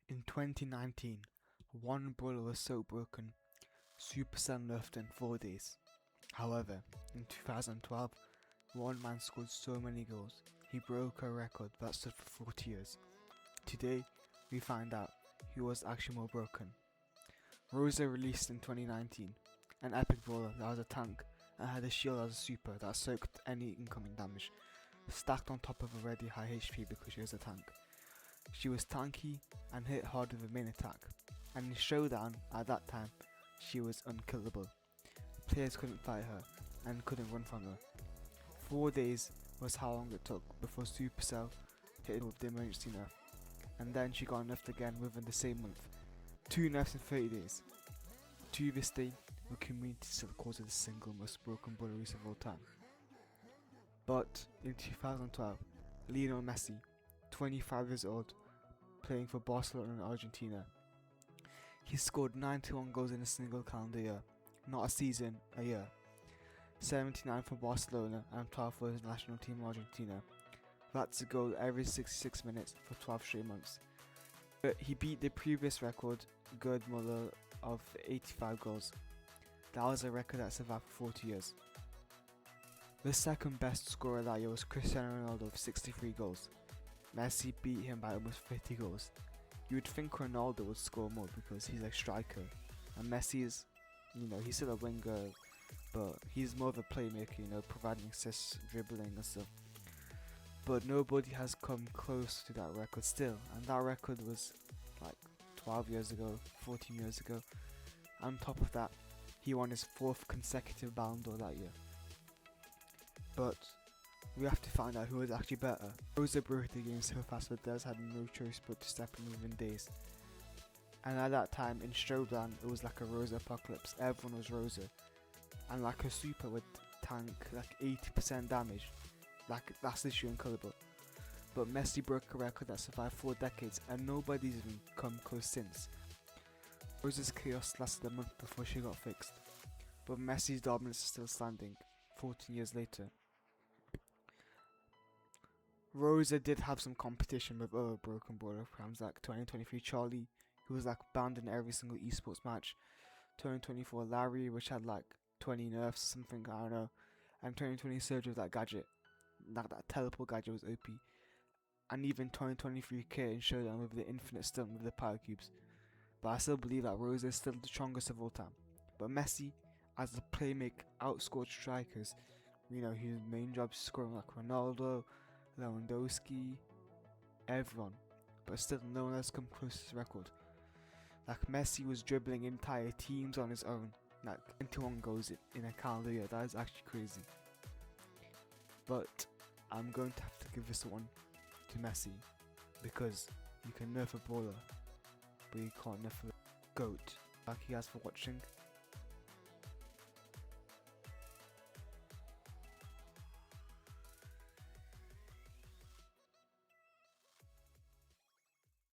In 2019, one brawler was so broken, Supercell nerfed in 4 days. However, in 2012, one man scored so many goals, he broke a record that stood for 40 years. Today, we find out he was actually more broken. Rosa released in 2019, an epic brawler that was a tank and had a shield as a super that soaked any incoming damage, stacked on top of already high HP because she was a tank. She was tanky and hit hard with the main attack, and in Showdown at that time, she was unkillable. Players couldn't fight her and couldn't run from her. 4 days was how long it took before Supercell hit with the emergency nerf, and then she got nerfed again within the same month. 2 nerfs in 30 days. To this day, the community still calls it the single most broken brawler of all time. But in 2012, Lionel Messi, 25 years old, playing for Barcelona and Argentina, he scored 91 goals in a single calendar year, not a season, a year. 79 for Barcelona and 12 for his national team Argentina. That's a goal every 66 minutes for 12 straight months. But he beat the previous record, Gerd Muller, of 85 goals. That was a record that survived for 40 years. The second best scorer that year was Cristiano Ronaldo with 63 goals. Messi beat him by almost 50 goals. You would think Ronaldo would score more because he's a striker, and Messi is, he's still a winger, but he's more of a playmaker, providing assists, dribbling and stuff. But nobody has come close to that record still, and that record was like 12 years ago, 14 years ago. On top of that, he won his 4th consecutive Ballon d'Or that year. But we have to find out who is actually better. Rosa broke the game so fast that Des had no choice but to step in within days. And at that time in Showdown, it was like a Rosa apocalypse. Everyone was Rosa, and like her super would tank like 80% damage. Like, that's literally unkillable. But Messi broke a record that survived 4 decades, and nobody's even come close since. Rosa's chaos lasted a month before she got fixed, but Messi's dominance is still standing 14 years later. Rosa did have some competition with other broken brawler prams like 2023 Charlie, who was like banned in every single esports match, 2024 Larry, which had like 20 nerfs, something, I don't know, and 2020 Surge with that gadget. That teleport gadget was OP. And even 2023 K in Showdown with the infinite stun with the power cubes. But I still believe that Rosa is still the strongest of all time. But Messi, as the playmaker, outscored strikers. His main job is scoring like Ronaldo, Lewandowski, everyone. But still no one has come close to his record. Like, Messi was dribbling entire teams on his own. Like 21 goals in a calendar year. That is actually crazy. But I'm going to have to give this one to Messi, because you can nerf a brawler, but you can't nerf a GOAT. Thank you guys for watching.